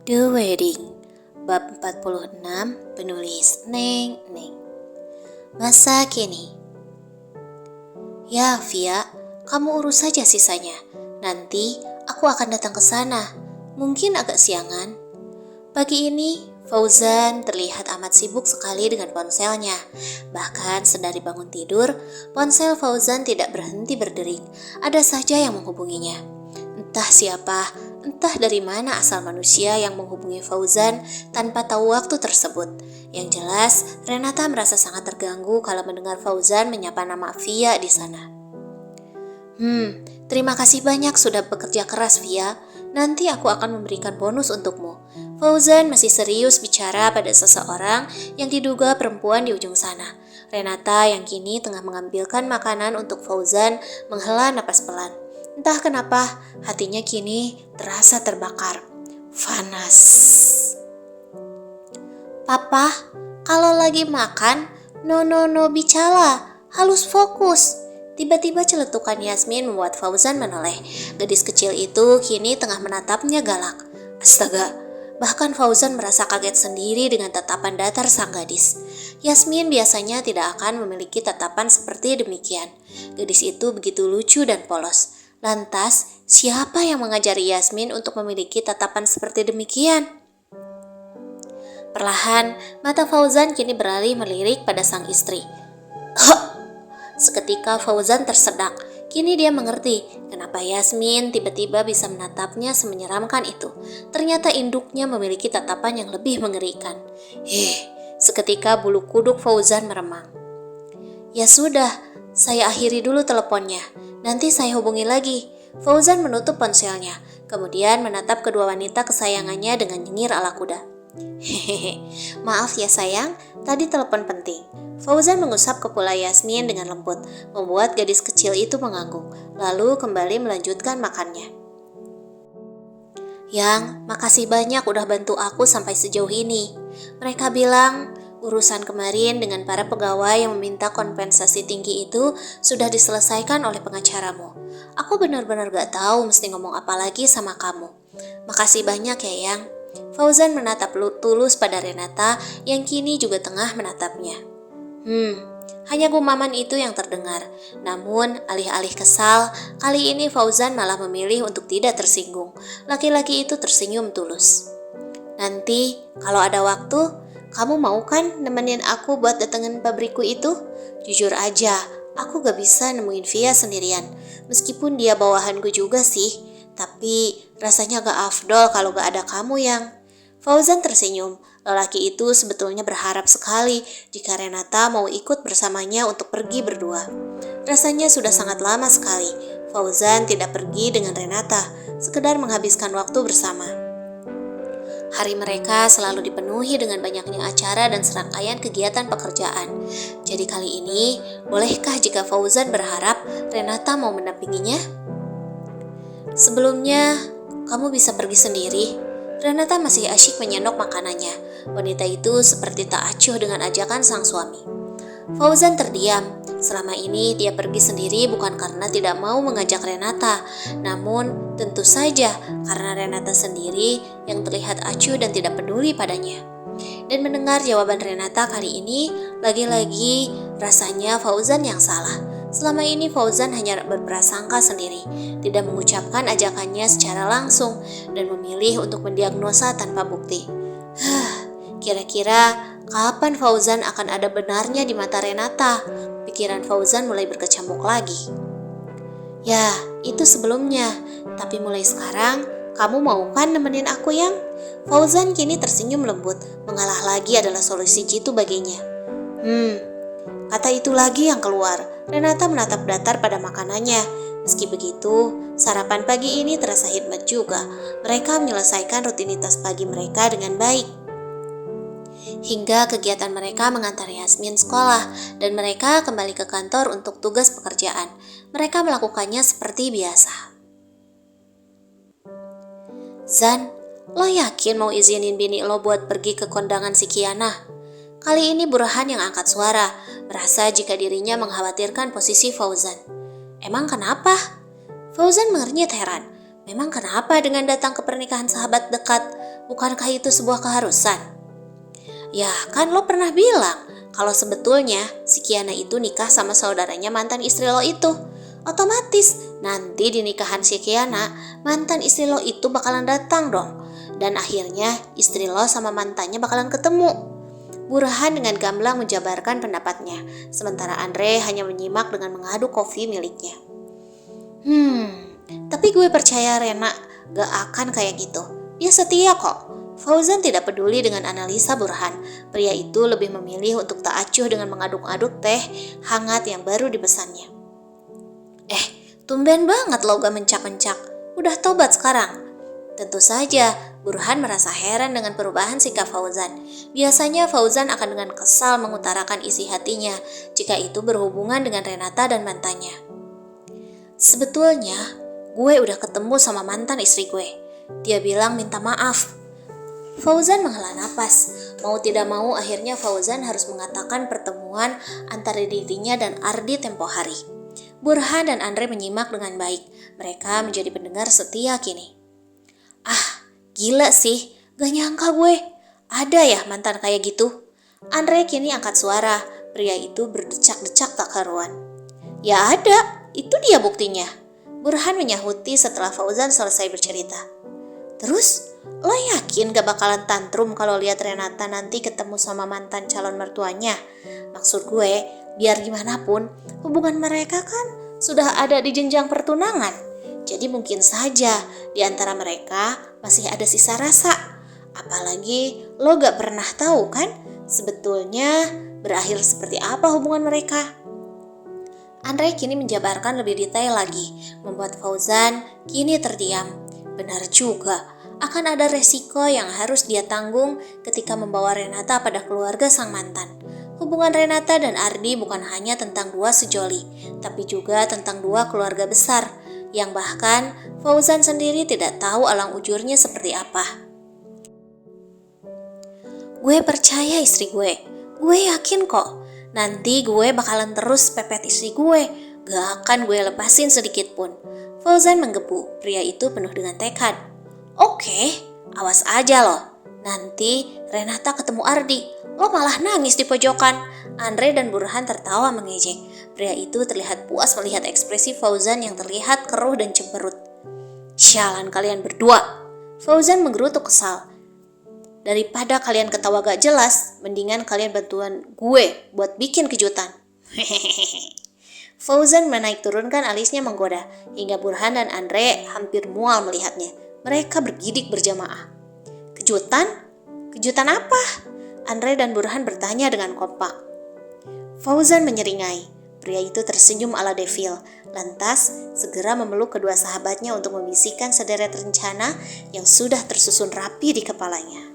The Wedding, bab 46, penulis Neng Neng. Masa kini. Ya, Via, kamu urus saja sisanya. Nanti aku akan datang ke sana. Mungkin agak siangan. Pagi ini, Fauzan terlihat amat sibuk sekali dengan ponselnya. Bahkan sedari bangun tidur, ponsel Fauzan tidak berhenti berdering. Ada saja yang menghubunginya. Entah siapa, entah dari mana asal manusia yang menghubungi Fauzan tanpa tahu waktu tersebut. Yang jelas, Renata merasa sangat terganggu kalau mendengar Fauzan menyapa nama Via di sana. Terima kasih banyak sudah bekerja keras, Via. Nanti aku akan memberikan bonus untukmu. Fauzan masih serius bicara pada seseorang yang diduga perempuan di ujung sana. Renata yang kini tengah mengambilkan makanan untuk Fauzan menghela napas pelan. Entah kenapa hatinya kini terasa terbakar. Panas. Papa, kalau lagi makan, no bicara, halus fokus. Tiba-tiba celetukan Yasmin membuat Fauzan menoleh. Gadis kecil itu kini tengah menatapnya galak. Astaga, bahkan Fauzan merasa kaget sendiri dengan tatapan datar sang gadis. Yasmin biasanya tidak akan memiliki tatapan seperti demikian. Gadis itu begitu lucu dan polos. Lantas, siapa yang mengajari Yasmin untuk memiliki tatapan seperti demikian? Perlahan, mata Fauzan kini beralih melirik pada sang istri. Seketika Fauzan tersedak. Kini dia mengerti kenapa Yasmin tiba-tiba bisa menatapnya semenyeramkan itu. Ternyata induknya memiliki tatapan yang lebih mengerikan. Seketika bulu kuduk Fauzan meremang. Ya sudah, saya akhiri dulu teleponnya. Nanti saya hubungi lagi. Fauzan menutup ponselnya, kemudian menatap kedua wanita kesayangannya dengan nyengir ala kuda. Maaf ya sayang, tadi telepon penting. Fauzan mengusap kepala Yasmin dengan lembut, membuat gadis kecil itu mengangguk, lalu kembali melanjutkan makannya. Yang, makasih banyak udah bantu aku sampai sejauh ini. Mereka bilang, urusan kemarin dengan para pegawai yang meminta kompensasi tinggi itu sudah diselesaikan oleh pengacaramu. Aku benar-benar gak tahu mesti ngomong apa lagi sama kamu. Makasih banyak ya, Yang. Fauzan menatap tulus pada Renata yang kini juga tengah menatapnya. Hanya gumaman itu yang terdengar. Namun, alih-alih kesal, kali ini Fauzan malah memilih untuk tidak tersinggung. Laki-laki itu tersenyum tulus. Nanti, kalau ada waktu, kamu mau kan nemenin aku buat datengin pabrikku itu? Jujur aja, aku gak bisa nemuin Via sendirian. Meskipun dia bawahanku juga sih. Tapi rasanya gak afdol kalau gak ada kamu Yang. Fauzan tersenyum. Lelaki itu sebetulnya berharap sekali jika Renata mau ikut bersamanya untuk pergi berdua. Rasanya sudah sangat lama sekali Fauzan tidak pergi dengan Renata, sekedar menghabiskan waktu bersama. Hari mereka selalu dipenuhi dengan banyaknya acara dan serangkaian kegiatan pekerjaan. Jadi kali ini, bolehkah jika Fauzan berharap Renata mau mendampinginya? Sebelumnya, kamu bisa pergi sendiri. Renata masih asyik menyendok makanannya. Wanita itu seperti tak acuh dengan ajakan sang suami. Fauzan terdiam. Selama ini dia pergi sendiri bukan karena tidak mau mengajak Renata, namun tentu saja karena Renata sendiri yang terlihat acuh dan tidak peduli padanya. Dan mendengar jawaban Renata kali ini, lagi-lagi rasanya Fauzan yang salah. Selama ini Fauzan hanya berprasangka sendiri, tidak mengucapkan ajakannya secara langsung, dan memilih untuk mendiagnosa tanpa bukti. Kira-kira kapan Fauzan akan ada benarnya di mata Renata? Pikiran Fauzan mulai berkecamuk lagi. Ya, itu sebelumnya. Tapi mulai sekarang, kamu mau kan nemenin aku Yang? Fauzan kini tersenyum lembut. Mengalah lagi adalah solusi jitu baginya. Kata itu lagi yang keluar. Renata menatap datar pada makanannya. Meski begitu, sarapan pagi ini terasa hikmat juga. Mereka menyelesaikan rutinitas pagi mereka dengan baik. Hingga kegiatan mereka mengantar Yasmin sekolah dan mereka kembali ke kantor untuk tugas pekerjaan. Mereka melakukannya seperti biasa. Zan, lo yakin mau izinin bini lo buat pergi ke kondangan si Kiana? Kali ini Burhan yang angkat suara, merasa jika dirinya mengkhawatirkan posisi Fauzan. Emang kenapa? Fauzan mengernyit heran. Memang kenapa dengan datang ke pernikahan sahabat dekat? Bukankah itu sebuah keharusan? Ya, kan lo pernah bilang kalau sebetulnya si Kiana itu nikah sama saudaranya mantan istri lo itu. Otomatis nanti di nikahan si Kiana, mantan istri lo itu bakalan datang dong. Dan akhirnya istri lo sama mantannya bakalan ketemu. Burhan dengan gamblang menjabarkan pendapatnya, sementara Andre hanya menyimak dengan mengaduk kopi miliknya. Tapi gue percaya Rena gak akan kayak gitu. Dia setia kok. Fauzan tidak peduli dengan analisa Burhan. Pria itu lebih memilih untuk tak acuh dengan mengaduk-aduk teh hangat yang baru dipesannya. Tumben banget lo gak mencak-mencak. Udah tobat sekarang. Tentu saja, Burhan merasa heran dengan perubahan sikap Fauzan. Biasanya Fauzan akan dengan kesal mengutarakan isi hatinya jika itu berhubungan dengan Renata dan mantannya. Sebetulnya, gue udah ketemu sama mantan istri gue. Dia bilang minta maaf. Fauzan menghela napas. Mau tidak mau akhirnya Fauzan harus mengatakan pertemuan antara dirinya dan Ardi tempo hari. Burhan dan Andre menyimak dengan baik. Mereka menjadi pendengar setia kini. Gila sih, gak nyangka gue. Ada ya mantan kayak gitu? Andre kini angkat suara. Pria itu berdecak-decak tak karuan. Ya ada, itu dia buktinya. Burhan menyahuti setelah Fauzan selesai bercerita. Terus, lo yakin gak bakalan tantrum kalau lihat Renata nanti ketemu sama mantan calon mertuanya? Maksud gue, biar gimana pun, hubungan mereka kan sudah ada di jenjang pertunangan. Jadi mungkin saja di antara mereka masih ada sisa rasa. Apalagi lo gak pernah tahu kan sebetulnya berakhir seperti apa hubungan mereka. Andre kini menjabarkan lebih detail lagi, membuat Fauzan kini terdiam. Benar juga, akan ada resiko yang harus dia tanggung ketika membawa Renata pada keluarga sang mantan. Hubungan Renata dan Ardi bukan hanya tentang dua sejoli, tapi juga tentang dua keluarga besar, yang bahkan Fauzan sendiri tidak tahu alang ujurnya seperti apa. Gue percaya istri gue yakin kok. Nanti gue bakalan terus pepet istri gue, gak akan gue lepasin sedikit pun. Fauzan menggebu, pria itu penuh dengan tekad. Oke, awas aja loh. Nanti Renata ketemu Ardi, lo malah nangis di pojokan. Andre dan Burhan tertawa mengejek. Pria itu terlihat puas melihat ekspresi Fauzan yang terlihat keruh dan cemberut. Sialan kalian berdua. Fauzan menggerutu kesal. Daripada kalian ketawa gak jelas, mendingan kalian bantuan gue buat bikin kejutan. Fauzan menaik turunkan alisnya menggoda, hingga Burhan dan Andre hampir mual melihatnya. Mereka bergidik berjamaah. Kejutan? Kejutan apa? Andre dan Burhan bertanya dengan kompak. Fauzan menyeringai. Pria itu tersenyum ala devil, lantas segera memeluk kedua sahabatnya untuk membisikkan sederet rencana yang sudah tersusun rapi di kepalanya.